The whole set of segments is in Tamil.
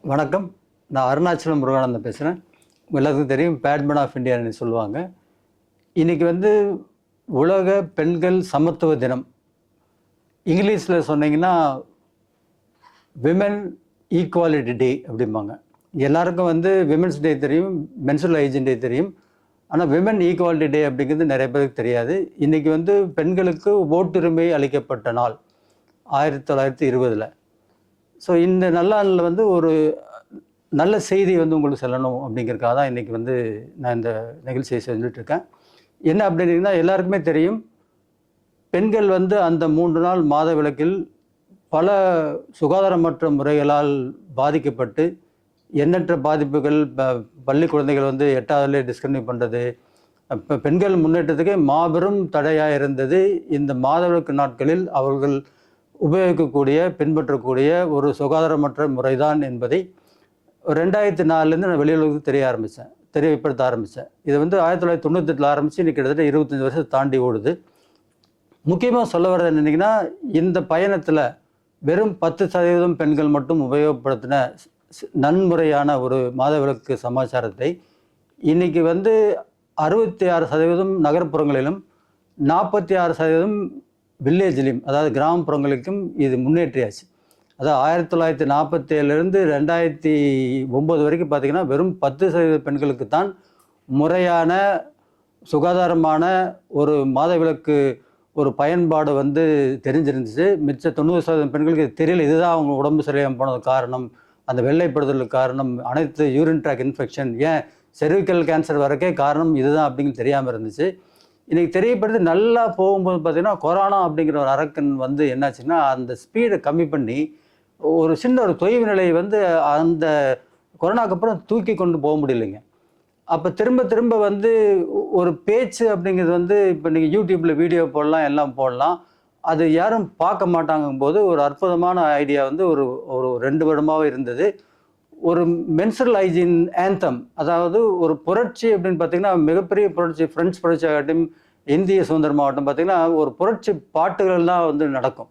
வணக்கம். நான் அருணாச்சலம் முருகானந்தம் பேசுகிறேன். எல்லாத்துக்கும் தெரியும் பேட்மேன் ஆஃப் இந்தியான்னு சொல்லுவாங்க. இன்றைக்கி உலக பெண்கள் சமத்துவ தினம். இங்கிலீஷில் சொன்னீங்கன்னா விமென் ஈக்குவாலிட்டி டே அப்படிம்பாங்க. எல்லாருக்கும் விமென்ஸ் டே தெரியும், மென்சுரல் ஹைஜீன் டே தெரியும். ஆனால் விமென் ஈக்குவாலிட்டி டே அப்படிங்கிறது நிறைய பேருக்கு தெரியாது. இன்றைக்கி பெண்களுக்கு ஓட்டுரிமை அளிக்கப்பட்ட நாள் 1920. ஸோ இந்த நல்லாளில் ஒரு நல்ல செய்தி உங்களுக்கு சொல்லணும் அப்படிங்கிறதுக்காக தான் இன்றைக்கி நான் இந்த நிகழ்ச்சியை செஞ்சுட்ருக்கேன். என்ன அப்படின்னா, எல்லாருக்குமே தெரியும் பெண்கள் அந்த 3 நாள் மாதவிலக்கில் பல சுகாதாரமற்ற முறைகளால் பாதிக்கப்பட்டு எண்ணற்ற பாதிப்புகள், பள்ளி குழந்தைகள் 8ஆவதுலேயே டிஸ்கன்டினியூ பண்ணுறது, இப்போ பெண்கள் முன்னேற்றத்துக்கு மாபெரும் தடையாக இருந்தது. இந்த மாதவிலக்கு நாட்களில் அவர்கள் உபயோகிக்கக்கூடிய பின்பற்றக்கூடிய ஒரு சுகாதாரமற்ற முறைதான் என்பதை 2004 நான் வெளியுலகத்துக்கு தெரியப்படுத்த ஆரம்பித்தேன். இது 1998 ஆரம்பித்து இன்றைக்கி கிட்டத்தட்ட 25 வருஷத்தை தாண்டி ஓடுது. முக்கியமாக சொல்ல வர்றது என்னென்னா, இந்த பயணத்தில் வெறும் 10% பெண்கள் மட்டும் உபயோகப்படுத்தின நன்முறையான ஒரு மாதவிலக்கு சமாச்சாரத்தை இன்றைக்கி 66% நகர்ப்புறங்களிலும் 46% வில்லேஜ்லேயும், அதாவது கிராமப்புறங்களுக்கும் இது முன்னேற்றியாச்சு. அதாவது 1947 2009 வரைக்கும் பார்த்திங்கன்னா வெறும் 10% பெண்களுக்கு தான் முறையான சுகாதாரமான ஒரு மாதவிலக்கு ஒரு பயன்பாடு தெரிஞ்சிருந்துச்சு. மிச்ச 90% பெண்களுக்கு தெரியல. இதுதான் அவங்க உடம்பு சரியாமல் போனது காரணம், அந்த வெள்ளைப்படுதலுக்கு காரணம், அனைத்து யூரின் ட்ராக் இன்ஃபெக்ஷன், ஏன் செர்விக்கல் கேன்சர் வரைக்கே காரணம் இதுதான் அப்படிங்கிறது தெரியாமல் இருந்துச்சு. இன்றைக்கி தெரியப்படுத்தி நல்லா போகும்போது பார்த்திங்கன்னா, கொரோனா அப்படிங்கிற ஒரு அரக்கன் என்னாச்சுன்னா, அந்த ஸ்பீடை கம்மி பண்ணி ஒரு சின்ன ஒரு தொய்வு நிலையை அந்த கொரோனாக்கு அப்புறம் தூக்கி கொண்டு போக முடியலைங்க. அப்போ திரும்ப திரும்ப ஒரு பேச்சு அப்படிங்கிறது இப்போ நீங்கள் யூடியூப்பில் வீடியோ போடலாம், எல்லாம் போடலாம், அது யாரும் பார்க்க மாட்டாங்கும் போது ஒரு அற்புதமான ஐடியா ஒரு ஒரு 2 வருடமாகவே இருந்தது. ஒரு மென்சுரல் ஹைஜீன் ஆந்தம், அதாவது ஒரு புரட்சி அப்படின்னு பார்த்திங்கன்னா, மிகப்பெரிய புரட்சி, ஃப்ரெஞ்ச் புரட்சி ஆகட்டும், இந்திய சுதந்திரம் ஆகட்டும், பார்த்திங்கன்னா ஒரு புரட்சி பாட்டுகள் தான் நடக்கும்.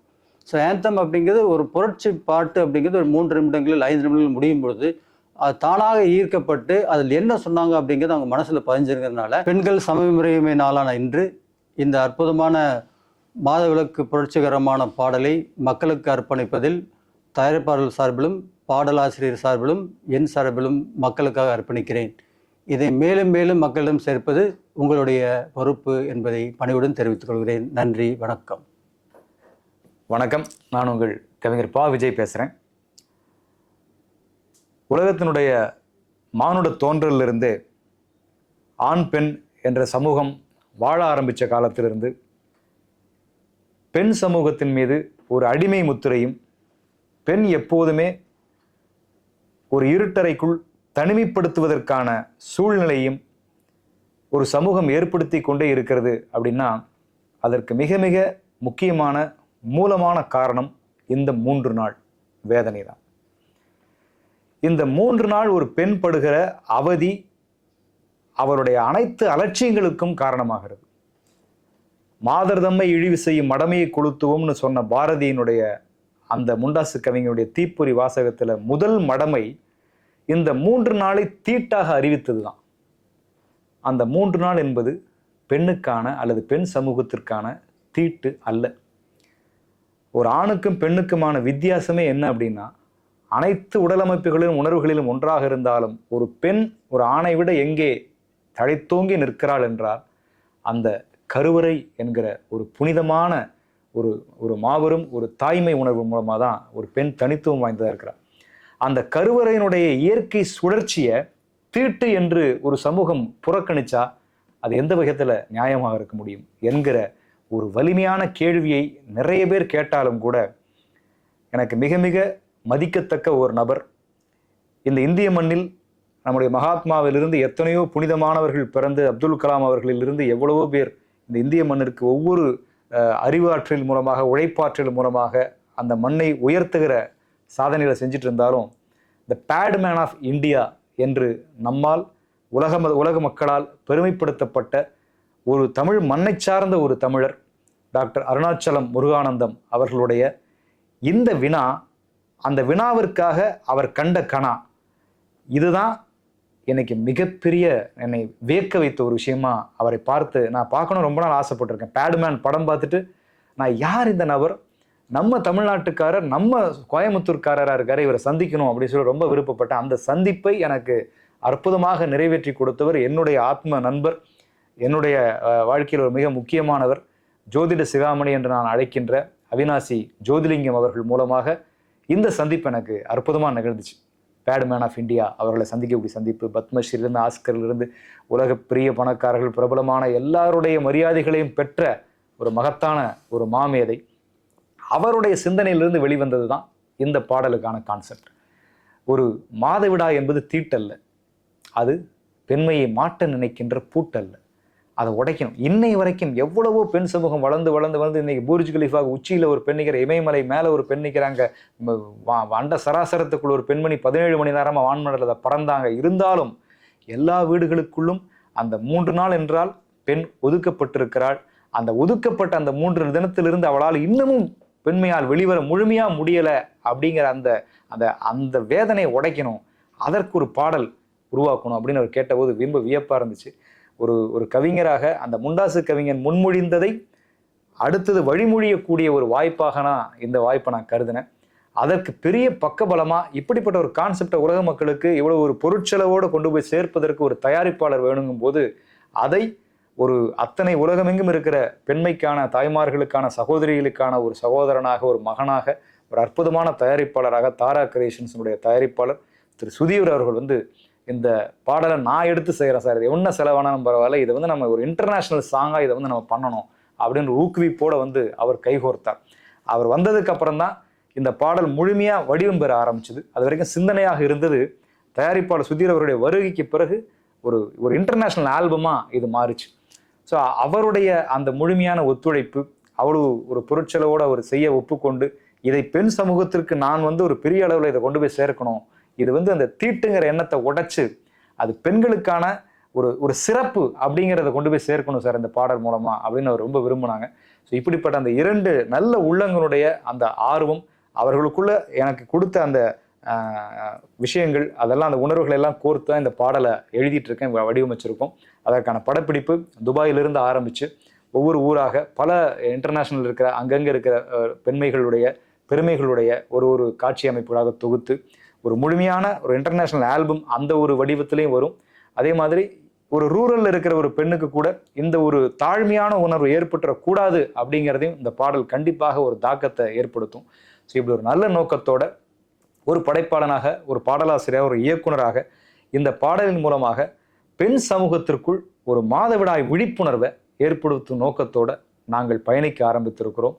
ஸோ ஆந்தம் அப்படிங்கிறது ஒரு புரட்சி பாட்டு அப்படிங்கிறது ஒரு 3 நிமிடங்களில் 5 நிமிடங்கள் முடியும் பொழுது அது தானாக ஈர்க்கப்பட்டு அதில் என்ன சொன்னாங்க அப்படிங்கிறது அவங்க மனசில் பதிஞ்சிருக்கிறதுனால பெண்கள் சமமுறைமை நாளான இன்று இந்த அற்புதமான மாதவிலக்கு புரட்சிகரமான பாடலை மக்களுக்கு அர்ப்பணிப்பதில் தயாரிப்பாளர் சார்பிலும் பாடலாசிரியர் சார்பிலும் என் சார்பிலும் மக்களுக்காக அர்ப்பணிக்கிறேன். இதை மேலும் மேலும் மக்களிடம் சேர்ப்பது உங்களுடைய பொறுப்பு என்பதை பணிவுடன் தெரிவித்துக் கொள்கிறேன். நன்றி, வணக்கம். வணக்கம். நான் உங்கள் கவிஞர் பா. விஜய் பேசுகிறேன். உலகத்தினுடைய மானுட தோன்றலிருந்து ஆண் பெண் என்ற சமூகம் வாழ ஆரம்பித்த காலத்திலிருந்து பெண் சமூகத்தின் மீது ஒரு அடிமை முத்திரையும், பெண் எப்போதுமே ஒரு இருட்டறைக்குள் தனிமைப்படுத்துவதற்கான சூழ்நிலையும் ஒரு சமூகம் ஏற்படுத்தி கொண்டே இருக்கிறது. அப்படின்னா அதற்கு மிக மிக முக்கியமான மூலமான காரணம் இந்த 3 நாள் வேதனை தான். இந்த 3 நாள் ஒரு பெண் படுகிற அவதி அவருடைய அனைத்து அலட்சியங்களுக்கும் காரணமாகிறது. மாதர் தம்மை இழிவு செய்யும் மடமையை கொளுத்துவோம்னு சொன்ன பாரதியினுடைய அந்த முண்டாசு கவிஞனுடைய தீப்பொறி வாசகத்தில் முதல் மடமை இந்த 3 நாளை தீட்டாக அறிவித்தது தான். அந்த 3 நாள் என்பது பெண்ணுக்கான அல்லது பெண் சமூகத்திற்கான தீட்டு அல்ல. ஒரு ஆணுக்கும் பெண்ணுக்குமான வித்தியாசமே என்ன அப்படின்னா, அனைத்து உடலமைப்புகளிலும் உணர்வுகளிலும் ஒன்றாக இருந்தாலும் ஒரு பெண் ஒரு ஆணை விட எங்கே தழைத்தோங்கி நிற்கிறாள் என்றால் அந்த கருவறை என்கிற ஒரு புனிதமான ஒரு ஒரு மாபெரும் ஒரு தாய்மை உணர்வு மூலமாக தான் ஒரு பெண் தனித்துவம் வாய்ந்ததாக இருக்கிறார். அந்த கருவறையினுடைய இயற்கை சுழற்சியை தீட்டு என்று ஒரு சமூகம் புறக்கணிச்சா அது எந்த வகையில் நியாயமாக இருக்க முடியும் என்கிற ஒரு வலிமையான கேள்வியை நிறைய பேர் கேட்டாலும் கூட எனக்கு மிக மிக மதிக்கத்தக்க ஒரு நபர், இந்த இந்திய மண்ணில் நம்முடைய மகாத்மாவிலிருந்து எத்தனையோ புனிதமானவர்கள் பிறந்து, அப்துல் கலாம் அவர்களிலிருந்து எவ்வளவோ பேர் இந்த இந்திய மண்ணிற்கு ஒவ்வொரு அறிவாற்றல் மூலமாக, உழைப்பாற்றல் மூலமாக அந்த மண்ணை உயர்த்துகிற சாதனைகளை செஞ்சுட்டு இருந்தாலும், த பேட்மேன் ஆஃப் இந்தியா என்று நம்மால் உலக மக்களால் பெருமைப்படுத்தப்பட்ட ஒரு தமிழ் மண்ணை சார்ந்த ஒரு தமிழர் டாக்டர் அருணாச்சலம் முருகானந்தம் அவர்களுடைய இந்த வினா அந்த வினாவிற்காக அவர் கண்ட கணா இதுதான் எனக்கு மிகப்பெரிய என்னை வியக்க வைத்த ஒரு விஷயமா அவரை பார்த்து நான் பார்க்கணும் ரொம்ப நாள் ஆசைப்பட்டிருக்கேன். பேட்மேன் படம் பார்த்துட்டு நான் யார் இந்த நபர், நம்ம தமிழ்நாட்டுக்காரர், நம்ம கோயம்புத்தூர்காரராக இருக்காரு, இவரை சந்திக்கணும் அப்படின்னு சொல்லி ரொம்ப விருப்பப்பட்டேன். அந்த சந்திப்பை எனக்கு அற்புதமாக நிறைவேற்றி கொடுத்தவர் என்னுடைய ஆத்ம நண்பர், என்னுடைய வாழ்க்கையில் ஒரு மிக முக்கியமானவர், ஜோதிட சிகாமணி என்று நான் அழைக்கின்ற அவினாசி ஜோதிலிங்கம் அவர்கள் மூலமாக இந்த சந்திப்பு எனக்கு அற்புதமாக நிகழ்ந்துச்சு. பேட்மேன் ஆஃப் இந்தியா அவர்களை சந்திக்கக்கூடிய சந்திப்பு, பத்மஸ்ரீலிருந்து ஆஸ்கரிலிருந்து உலக பெரிய பணக்காரர்கள், பிரபலமான எல்லாருடைய மரியாதைகளையும் பெற்ற ஒரு மகத்தான ஒரு மாமேதை, அவருடைய சிந்தனையிலிருந்து வெளிவந்தது தான் இந்த பாடலுக்கான கான்செப்ட். ஒரு மாதவிடாய் என்பது தீட்டல்ல, அது பெண்மையை மாட்ட நினைக்கின்ற பூட்டல்ல, அதை உடைக்கணும். இன்னை வரைக்கும் எவ்வளவோ பெண் சமூகம் வளர்ந்து வளர்ந்து வந்து இன்னைக்கு பூர்ஜ் கலிஃபாவுக்கு உச்சியில் ஒரு பெண் நிற்கிற, இமயமலை மேலே ஒரு பெண் நிற்கிறாங்க, அண்ட சராசரத்துக்குள்ள ஒரு பெண்மணி 17 மணி நேரமாக வான்மண்டலத்தை பறந்தாங்க. இருந்தாலும் எல்லா வீடுகளுக்குள்ளும் அந்த 3 நாள் என்றால் பெண் ஒதுக்கப்பட்டிருக்கிறாள். அந்த ஒதுக்கப்பட்ட அந்த 3 தினத்திலிருந்து அவளால் இன்னமும் பெண்மையால் வெளிவர முழுமையாக முடியலை அப்படிங்கிற அந்த அந்த அந்த வேதனையை உடைக்கணும், அதற்கு ஒரு பாடல் உருவாக்கணும் அப்படின்னு அவர் கேட்டபோது ரொம்ப வியப்பாக இருந்துச்சு. ஒரு கவிஞராக அந்த முண்டாசு கவிஞன் முன்மொழிந்ததை அடுத்தது வழிமொழியக்கூடிய ஒரு வாய்ப்பாக நான் இந்த வாய்ப்பை நான் கருதினேன். அதற்கு பெரிய பக்கபலமாக இப்படிப்பட்ட ஒரு கான்செப்டை உலக மக்களுக்கு இவ்வளோ ஒரு பொருட்செலவோடு கொண்டு போய் சேர்ப்பதற்கு ஒரு தயாரிப்பாளர் வேணுங்கும் போது அதை ஒரு அத்தனை உலகமெங்கும் இருக்கிற பெண்மைக்கான, தாய்மார்களுக்கான, சகோதரிகளுக்கான ஒரு சகோதரனாக, ஒரு மகனாக, ஒரு அற்புதமான தயாரிப்பாளராக தாரா கிரியேஷன்ஸுடைய தயாரிப்பாளர் திரு சுதீர் அவர்கள் வந்து இந்த பாடலை நான் எடுத்து செய்கிறேன் சார், இது என்ன செலவானாலும் பரவாயில்ல, இதை வந்து நம்ம ஒரு இன்டர்நேஷ்னல் சாங்காக இதை வந்து நம்ம பண்ணணும் அப்படின்னு ஊக்குவிப்போட வந்து அவர் கைகோர்த்தார். அவர் வந்ததுக்கு அப்புறம் தான் இந்த பாடல் முழுமையாக வடிவம் பெற ஆரம்பிச்சுது. அது வரைக்கும் சிந்தனையாக இருந்தது. தயாரிப்பாளர் சுதீர் அவருடைய வருகைக்கு பிறகு ஒரு இன்டர்நேஷ்னல் ஆல்பமாக இது மாறிச்சு. ஸோ அவருடைய அந்த முழுமையான ஒத்துழைப்பு, அவ்வளவு ஒரு பொருட்செலவோடு அவர் செய்ய ஒப்புக்கொண்டு இதை பெண் சமூகத்திற்கு நான் வந்து ஒரு பெரிய அளவில் இதை கொண்டு போய் சேர்க்கணும், இது வந்து அந்த தீட்டுங்கிற எண்ணத்தை உடைச்சு அது பெண்களுக்கான ஒரு சிறப்பு அப்படிங்கிறத கொண்டு போய் சேர்க்கணும் சார் இந்த பாடல் மூலமா அப்படின்னு அவர் ரொம்ப விரும்பினாங்க. ஸோ இப்படிப்பட்ட அந்த 2 நல்ல உள்ளங்களுடைய அந்த ஆர்வம், அவர்களுக்குள்ள எனக்கு கொடுத்த அந்த விஷயங்கள், அதெல்லாம் அந்த உணர்வுகளை எல்லாம் கோர்த்து தான் இந்த பாடலை எழுதிட்டு இருக்கேன், வடிவமைச்சிருக்கோம். அதற்கான படப்பிடிப்பு துபாயிலிருந்து ஆரம்பித்து ஒவ்வொரு ஊராக பல இன்டர்நேஷ்னல் இருக்கிற அங்கங்கே இருக்கிற பெண்மைகளுடைய பெருமைகளுடைய ஒரு காட்சி அமைப்புகளாக தொகுத்து ஒரு முழுமையான ஒரு இன்டர்நேஷ்னல் ஆல்பம் அந்த ஒரு வடிவத்திலையும் வரும். அதே மாதிரி ஒரு ரூரலில் இருக்கிற ஒரு பெண்ணுக்கு கூட இந்த ஒரு தாழ்மையான உணர்வு ஏற்பட்டுறக்கூடாது அப்படிங்கிறதையும் இந்த பாடல் கண்டிப்பாக ஒரு தாக்கத்தை ஏற்படுத்தும். ஸோ இப்படி ஒரு நல்ல நோக்கத்தோட ஒரு படைப்பாளனாக, ஒரு பாடலாசிரியர், ஒரு இயக்குனராக இந்த பாடலின் மூலமாக பெண் சமூகத்திற்குள் ஒரு மாதவிடாய் விழிப்புணர்வை ஏற்படுத்தும் நோக்கத்தோடு நாங்கள் பயணிக்க ஆரம்பித்திருக்கிறோம்.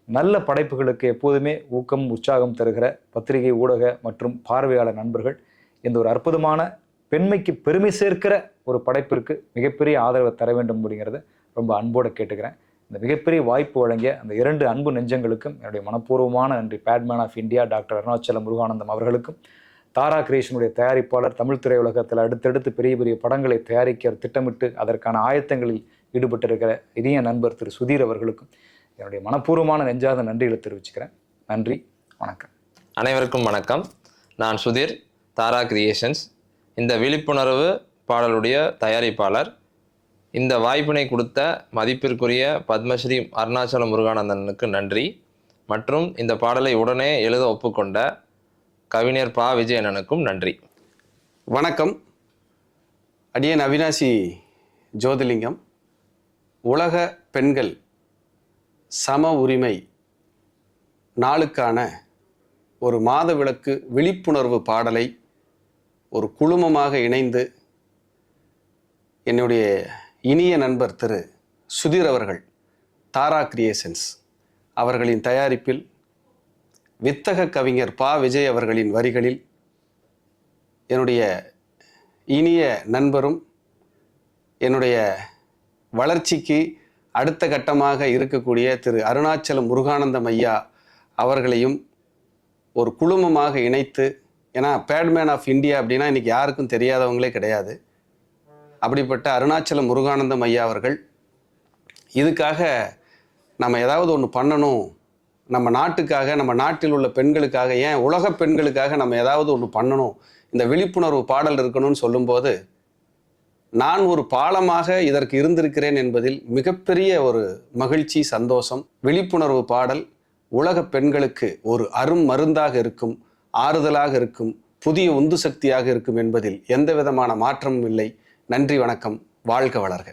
நல்ல படைப்புகளுக்கு எப்போதுமே ஊக்கம், உற்சாகம் தருகிற பத்திரிகை, ஊடக மற்றும் பார்வையாளர் நண்பர்கள் இந்த ஒரு அற்புதமான பெண்மைக்கு பெருமை சேர்க்கிற ஒரு படைப்பிற்கு மிகப்பெரிய ஆதரவை தர வேண்டும் அப்படிங்கிறத ரொம்ப அன்போடு கேட்டுக்கிறேன். இந்த மிகப்பெரிய வாய்ப்பு வழங்கிய அந்த 2 அன்பு நெஞ்சங்களுக்கும் என்னுடைய மனப்பூர்வமான நன்றி. Padman of India doctor Arunachalam Muruganantham அவர்களுக்கும், தாரா கிரியேஷனுடைய தயாரிப்பாளர், தமிழ் திரையுலகத்தில் அடுத்தடுத்து பெரிய பெரிய படங்களை தயாரிக்க திட்டமிட்டு அதற்கான ஆயத்தங்களில் ஈடுபட்டிருக்கிற இனிய நண்பர் திரு சுதீர் அவர்களுக்கும் என்னுடைய மனப்பூர்வமான நெஞ்சாத நன்றிகளை தெரிவிச்சுக்கிறேன். நன்றி, வணக்கம். அனைவருக்கும் வணக்கம். நான் சுதீர், தாரா கிரியேஷன்ஸ். இந்த விழிப்புணர்வு பாடலுடைய தயாரிப்பாளர். இந்த வாய்ப்பினை கொடுத்த மதிப்பிற்குரிய பத்மஸ்ரீ அருணாச்சலம் முருகானந்தனுக்கு நன்றி. மற்றும் இந்த பாடலை உடனே எழுத ஒப்புக்கொண்ட கவிஞர் பா விஜயண்ணனுக்கும் நன்றி. வணக்கம். அடியேன் அவினாசி ஜோதிலிங்கம். உலக பெண்கள் சம உரிமை நாளுக்கான ஒரு மாதவிளக்கு விழிப்புணர்வு பாடலை ஒரு குழுமமாக இணைந்து என்னுடைய இனிய நண்பர் திரு சுதீர் அவர்கள், தாரா கிரியேஷன்ஸ் அவர்களின் தயாரிப்பில், வித்தக கவிஞர் பா விஜய் அவர்களின் வரிகளில், என்னுடைய இனிய நண்பரும் என்னுடைய வளர்ச்சிக்கு அடுத்த கட்டமாக இருக்கக்கூடிய திரு அருணாச்சலம் முருகானந்தம் ஐயா அவர்களையும் ஒரு குழுமமாக இணைத்து, ஏன்னா பேட்மேன் ஆஃப் இந்தியா அப்படின்னா இன்றைக்கி யாருக்கும் தெரியாதவங்களே கிடையாது. அப்படிப்பட்ட அருணாச்சலம் முருகானந்தம் ஐயா அவர்கள் இதுக்காக நம்ம ஏதாவது ஒன்று பண்ணணும் நம்ம நாட்டுக்காக, நம்ம நாட்டில் உள்ள பெண்களுக்காக, ஏன் உலக பெண்களுக்காக நம்ம ஏதாவது ஒன்று பண்ணணும், இந்த விழிப்புணர்வு பாடல் இருக்கணும்னு சொல்லும்போது நான் ஒரு பாலமாக இதற்கு இருந்திருக்கிறேன் என்பதில் மிகப்பெரிய ஒரு மகிழ்ச்சி, சந்தோஷம். விழிப்புணர்வு பாடல் உலக பெண்களுக்கு ஒரு அரும் மருந்தாக இருக்கும், ஆறுதலாக இருக்கும், புதிய உந்து சக்தியாக இருக்கும் என்பதில் எந்த விதமான மாற்றமும் இல்லை. நன்றி, வணக்கம், வாழ்க வளர்க.